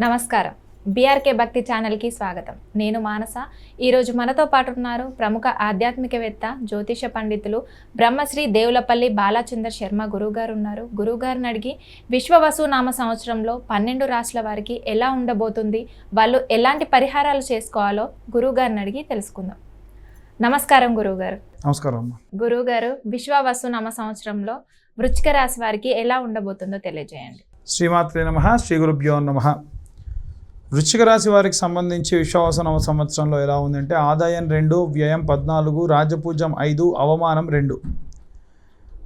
నమస్కారం. బీఆర్కే భక్తి ఛానల్కి స్వాగతం. నేను మానస. ఈరోజు మనతో పాటు ఉన్నారు ప్రముఖ ఆధ్యాత్మికవేత్త, జ్యోతిష పండితులు బ్రహ్మశ్రీ దేవులపల్లి బాలచందర్ శర్మ గురువుగారు ఉన్నారు. గురువుగారిని అడిగి విశ్వవసు నామ సంవత్సరంలో 12 రాశుల వారికి ఎలా ఉండబోతుంది, వాళ్ళు ఎలాంటి పరిహారాలు చేసుకోవాలో గురువుగారిని అడిగి తెలుసుకుందాం. నమస్కారం గురువుగారు. నమస్కారం. గురువుగారు, విశ్వవసు నామ సంవత్సరంలో వృశ్చిక రాశి వారికి ఎలా ఉండబోతుందో తెలియజేయండి. శ్రీమాత్రే నమః. శ్రీ గురుభ్యో నమః. వృశ్చిక రాశి వారికి సంబంధించి విశ్వావసు నవ సంవత్సరంలో ఎలా ఉందంటే ఆదాయం 2, వ్యయం 14, రాజపూజ్యం 5, అవమానం 2.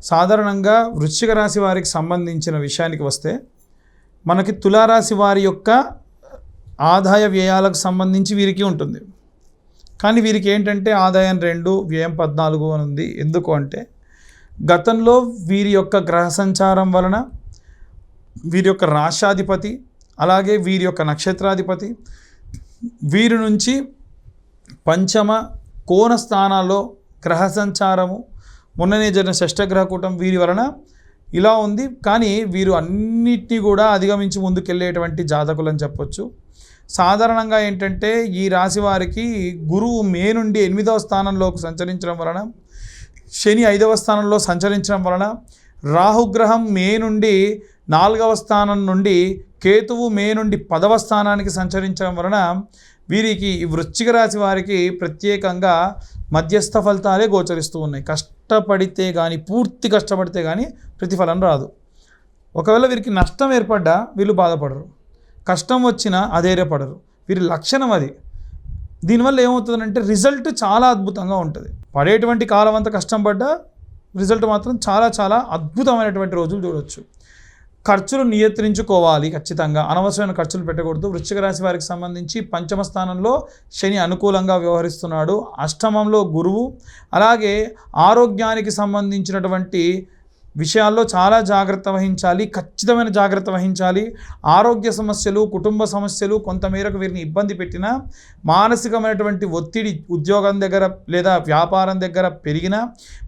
సాధారణంగా వృశ్చిక రాశి వారికి సంబంధించిన విషయానికి వస్తే మనకి తులారాశి వారి యొక్క ఆదాయ వ్యయాలకు సంబంధించి వీరికి ఉంటుంది. కానీ వీరికి ఏంటంటే ఆదాయం 2, వ్యయం 14 అని ఉంది. ఎందుకు అంటే గతంలో వీరి యొక్క గ్రహ సంచారం వలన వీరి యొక్క రాశాధిపతి, అలాగే వీరి యొక్క నక్షత్రాధిపతి వీరి నుంచి పంచమ కోణ స్థానాల్లో గ్రహ సంచారము, మొన్ననే జరిగిన షష్టగ్రహ కూటం వీరి వలన ఇలా ఉంది. కానీ వీరు అన్నిటినీ కూడా అధిగమించి ముందుకెళ్ళేటువంటి జాతకులని చెప్పొచ్చు. సాధారణంగా ఏంటంటే ఈ రాశి వారికి గురువు మే నుండి 8వ స్థానంలోకి సంచరించడం వలన, శని 5వ స్థానంలో సంచరించడం వలన, రాహుగ్రహం మే నుండి 4వ స్థానం నుండి, కేతువు మే నుండి 10వ స్థానానికి సంచరించడం వలన వీరికి ఈ వృశ్చిక రాశి వారికి ప్రత్యేకంగా మధ్యస్థ ఫలితాలే గోచరిస్తూ ఉన్నాయి. కష్టపడితే కానీ, పూర్తి కష్టపడితే కానీ ప్రతిఫలం రాదు. ఒకవేళ వీరికి నష్టం ఏర్పడ్డా వీళ్ళు బాధపడరు, కష్టం వచ్చినా అధైర్యపడరు. వీరి లక్షణం అది. దీనివల్ల ఏమవుతుందంటే రిజల్ట్ చాలా అద్భుతంగా ఉంటుంది. పడేటువంటి కాలం అంతా కష్టం పడ్డా రిజల్ట్ మాత్రం చాలా చాలా అద్భుతమైనటువంటి రోజులు చూడవచ్చు. ఖర్చులు నియంత్రించుకోవాలి ఖచ్చితంగా. అనవసరమైన ఖర్చులు పెట్టకూడదు. వృశ్చిక రాశి వారికి సంబంధించి పంచమ స్థానంలో శని అనుకూలంగా వ్యవహరిస్తున్నాడు, అష్టమంలో గురువు. అలాగే ఆరోగ్యానికి సంబంధించినటువంటి విషయాల్లో చాలా జాగ్రత్త వహించాలి, ఖచ్చితమైన జాగ్రత్త వహించాలి. ఆరోగ్య సమస్యలు, కుటుంబ సమస్యలు కొంతమేరకు వీరిని ఇబ్బంది పెట్టినా, మానసికమైనటువంటి ఒత్తిడి ఉద్యోగం దగ్గర లేదా వ్యాపారం దగ్గర పెరిగినా,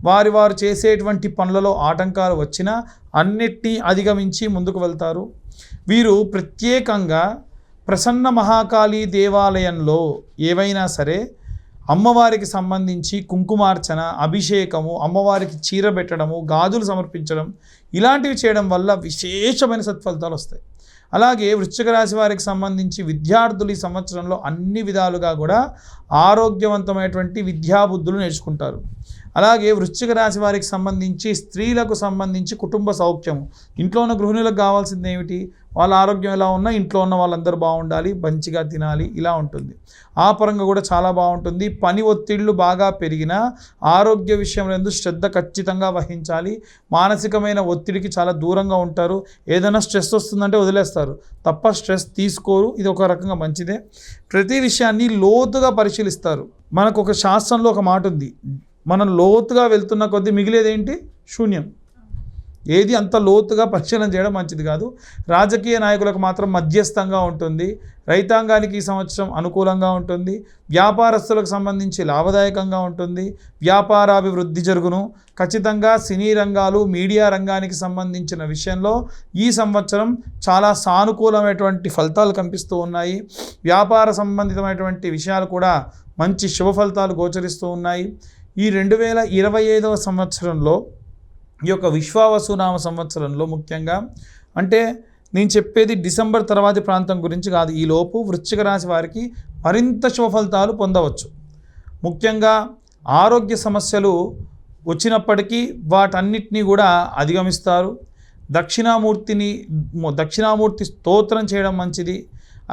వారు చేసేటువంటి పనులలో ఆటంకాలు వచ్చినా అన్నిటినీ అధిగమించి ముందుకు వెళ్తారు. వీరు ప్రత్యేకంగా ప్రసన్న మహాకాళీ దేవాలయంలో ఏవైనా సరే అమ్మవారికి సంబంధించి కుంకుమార్చన, అభిషేకము, అమ్మవారికి చీర పెట్టడము, గాజులు సమర్పించడం ఇలాంటివి చేయడం వల్ల విశేషమైన సత్ఫలితాలు వస్తాయి. అలాగే వృశ్చిక రాశి వారికి సంబంధించి విద్యార్థులు ఈ సంవత్సరంలో అన్ని విధాలుగా కూడా ఆరోగ్యవంతమైనటువంటి విద్యాబుద్ధులు నేర్చుకుంటారు. అలాగే వృశ్చిక రాశి వారికి సంబంధించి స్త్రీలకు సంబంధించి కుటుంబ సౌఖ్యము, ఇంట్లో ఉన్న గృహిణులకు కావాల్సింది ఏమిటి, వాళ్ళ ఆరోగ్యం ఎలా ఉన్నా ఇంట్లో ఉన్న వాళ్ళందరూ బాగుండాలి, మంచిగా తినాలి, ఇలా ఉంటుంది. ఆ పరంగా కూడా చాలా బాగుంటుంది. పని ఒత్తిళ్లు బాగా పెరిగినా ఆరోగ్య విషయంలో శ్రద్ధ ఖచ్చితంగా వహించాలి. మానసికమైన ఒత్తిడికి చాలా దూరంగా ఉంటారు. ఏదైనా స్ట్రెస్ వస్తుందంటే వదిలేస్తారు తప్ప స్ట్రెస్ తీసుకోరు. ఇది ఒక రకంగా మంచిదే. ప్రతి విషయాన్ని లోతుగా పరిశీలిస్తారు. మనకు ఒక శాస్త్రంలో ఒక మాట ఉంది, మనం లోతుగా వెళ్తున్న కొద్దీ మిగిలేదేంటి? శూన్యం. ఏది అంత లోతుగా పరిశీలన చేయడం మంచిది కాదు. రాజకీయ నాయకులకు మాత్రం మధ్యస్థంగా ఉంటుంది. రైతాంగానికి ఈ సంవత్సరం అనుకూలంగా ఉంటుంది. వ్యాపారస్తులకు సంబంధించి లాభదాయకంగా ఉంటుంది. వ్యాపారాభివృద్ధి జరుగును. ఖచ్చితంగా సినీ రంగాలు, మీడియా రంగానికి సంబంధించిన విషయంలో ఈ సంవత్సరం చాలా సానుకూలమైనటువంటి ఫలితాలు కనిపిస్తూ ఉన్నాయి. వ్యాపార సంబంధితమైనటువంటి విషయాలు కూడా మంచి శుభ ఫలితాలు గోచరిస్తూ ఉన్నాయి. ఈ 2025వ సంవత్సరంలో, ఈ యొక్క విశ్వావసు నామ సంవత్సరంలో ముఖ్యంగా, అంటే నేను చెప్పేది డిసెంబర్ తర్వాతి ప్రాంతం గురించి కాదు, ఈ లోపు వృశ్చిక రాశి వారికి మరింత శుభ ఫలితాలు పొందవచ్చు. ముఖ్యంగా ఆరోగ్య సమస్యలు వచ్చినప్పటికీ వాటన్నిటినీ కూడా అధిగమిస్తారు. దక్షిణామూర్తి స్తోత్రం చేయడం మంచిది.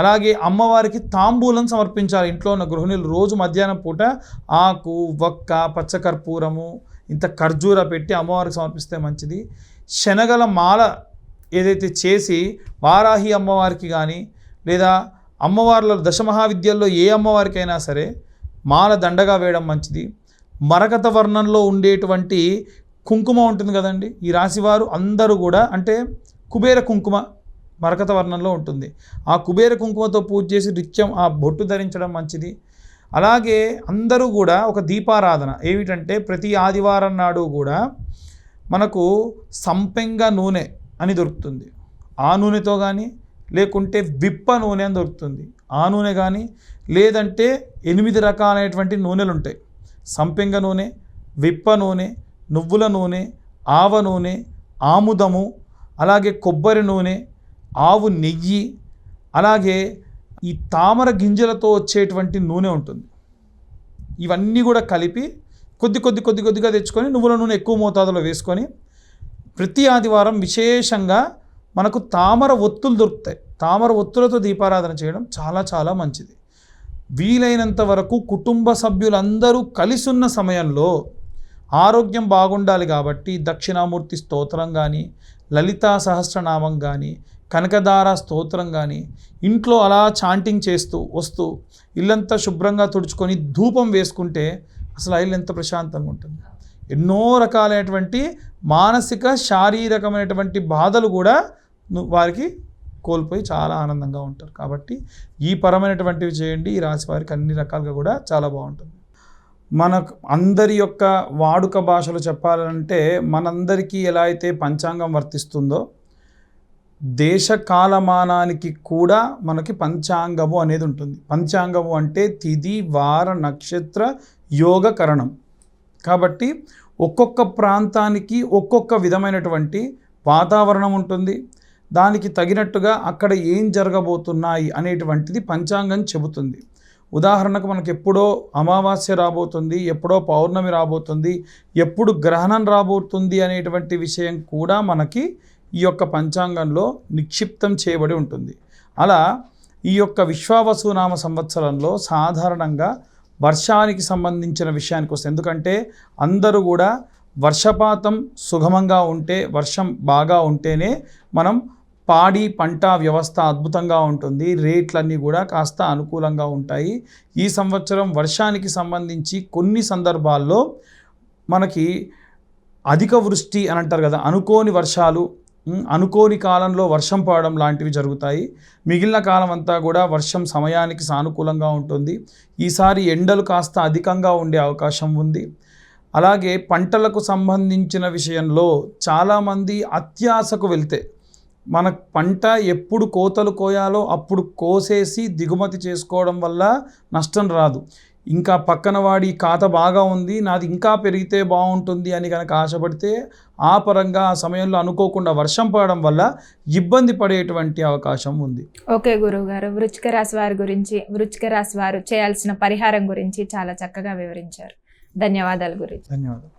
అలాగే అమ్మవారికి తాంబూలం సమర్పించాలి. ఇంట్లో ఉన్న గృహిణులు రోజు మధ్యాహ్నం పూట ఆకు, వక్క, పచ్చకర్పూరము, ఇంత ఖర్జూర పెట్టి అమ్మవారికి సమర్పిస్తే మంచిది. శనగల మాల ఏదైతే చేసి వారాహి అమ్మవారికి కానీ, లేదా అమ్మవార్ల దశమహావిద్యల్లో ఏ అమ్మవారికైనా సరే మాల దండగా వేయడం మంచిది. మరకత వర్ణంలో ఉండేటువంటి కుంకుమ ఉంటుంది కదండి, ఈ రాశివారు అందరూ కూడా, అంటే కుబేర కుంకుమ మరకత వర్ణంలో ఉంటుంది. ఆ కుబేర కుంకుమతో పూజ చేసి నిత్యం ఆ బొట్టు ధరించడం మంచిది. అలాగే అందరూ కూడా ఒక దీపారాధన ఏమిటంటే, ప్రతి ఆదివారం నాడు కూడా మనకు సంపెంగ నూనె అని దొరుకుతుంది. ఆ నూనెతో కానీ లేకుంటే విప్ప నూనె అని దొరుకుతుంది, ఆ నూనె కానీ, లేదంటే 8 రకాలైనటువంటి నూనెలు ఉంటాయి. సంపెంగ నూనె, విప్ప నూనె, నువ్వుల నూనె, ఆవ నూనె, ఆముదము, అలాగే కొబ్బరి నూనె, ఆవు నెయ్యి, అలాగే ఈ తామర గింజలతో వచ్చేటువంటి నూనె ఉంటుంది. ఇవన్నీ కూడా కలిపి కొద్దిగా తెచ్చుకొని నువ్వుల నూనె ఎక్కువ మోతాదులో వేసుకొని ప్రతి ఆదివారం విశేషంగా మనకు తామర ఒత్తులు దొరుకుతాయి. తామర ఒత్తులతో దీపారాధన చేయడం చాలా చాలా మంచిది. వీలైనంత వరకు కుటుంబ సభ్యులందరూ కలిసి ఉన్న సమయంలో ఆరోగ్యం బాగుండాలి కాబట్టి దక్షిణామూర్తి స్తోత్రం కానీ, లలితా సహస్రనామం కానీ, కనకదార స్తోత్రం కానీ ఇంట్లో అలా చాంటింగ్ చేస్తూ వస్తూ ఇల్లంతా శుభ్రంగా తుడుచుకొని ధూపం వేసుకుంటే అసలు ఆ ఇల్లు ఎంత ప్రశాంతంగా ఉంటుంది. ఎన్నో రకాలైనటువంటి మానసిక శారీరకమైనటువంటి బాధలు కూడా వారికి కోల్పోయి చాలా ఆనందంగా ఉంటారు. కాబట్టి ఈ పరమైనటువంటివి చేయండి. ఈ రాశి వారికి అన్ని రకాలుగా కూడా చాలా బాగుంటుంది. మనకు అందరి యొక్క వాడుక భాషలు చెప్పాలంటే మనందరికీ ఎలా అయితే పంచాంగం వర్తిస్తుందో దేశ కాలమానానికి కూడా మనకి పంచాంగము అనేది ఉంటుంది. పంచాంగము అంటే తిథి, వార, నక్షత్ర, యోగ, కరణం. కాబట్టి ఒక్కొక్క ప్రాంతానికి ఒక్కొక్క విధమైనటువంటి వాతావరణం ఉంటుంది. దానికి తగినట్టుగా అక్కడ ఏం జరగబోతున్నాయి అనేటువంటిది పంచాంగం చెబుతుంది. ఉదాహరణకు మనకు ఎప్పుడో అమావాస్య రాబోతుంది, ఎప్పుడో పౌర్ణమి రాబోతుంది, ఎప్పుడు గ్రహణం రాబోతుంది అనేటువంటి విషయం కూడా మనకి ఈ యొక్క పంచాంగంలో నిక్షిప్తం చేయబడి ఉంటుంది. అలా ఈ యొక్క విశ్వావసునామ సంవత్సరంలో సాధారణంగా వర్షానికి సంబంధించిన విషయానికి వస్తే, ఎందుకంటే అందరూ కూడా వర్షపాతం సుగమంగా ఉంటే, వర్షం బాగా ఉంటేనే మనం పాడి పంట వ్యవస్థ అద్భుతంగా ఉంటుంది, రేట్లన్నీ కూడా కాస్త అనుకూలంగా ఉంటాయి. ఈ సంవత్సరం వర్షానికి సంబంధించి కొన్ని సందర్భాల్లో మనకి అధిక వృష్టి అని అంటారు కదా, అనుకోని వర్షాలు, అనుకోని కాలంలో వర్షం పడడం లాంటివి జరుగుతాయి. మిగిలిన కాలం అంతా కూడా వర్షం సమయానికి సానుకూలంగా ఉంటుంది. ఈసారి ఎండలు కాస్త అధికంగా ఉండే అవకాశం ఉంది. అలాగే పంటలకు సంబంధించిన విషయంలో చాలామంది అత్యాశకు వెళ్తే మన పంట ఎప్పుడు కోతలు కోయాలో అప్పుడు కోసేసి దిగుమతి చేసుకోవడం వల్ల నష్టం రాదు. ఇంకా పక్కన వాడి ఖాతా బాగా ఉంది, నాది ఇంకా పెరిగితే బాగుంటుంది అని కనుక ఆశపడితే ఆ పరంగా ఆ సమయంలో అనుకోకుండా వర్షం పడడం వల్ల ఇబ్బంది పడేటువంటి అవకాశం ఉంది. ఓకే గురువుగారు, వృశ్చిక రాశి వారి గురించి, వృశ్చిక రాశి వారు చేయాల్సిన పరిహారం గురించి చాలా చక్కగా వివరించారు. ధన్యవాదాలు గురుజీ. ధన్యవాదాలు.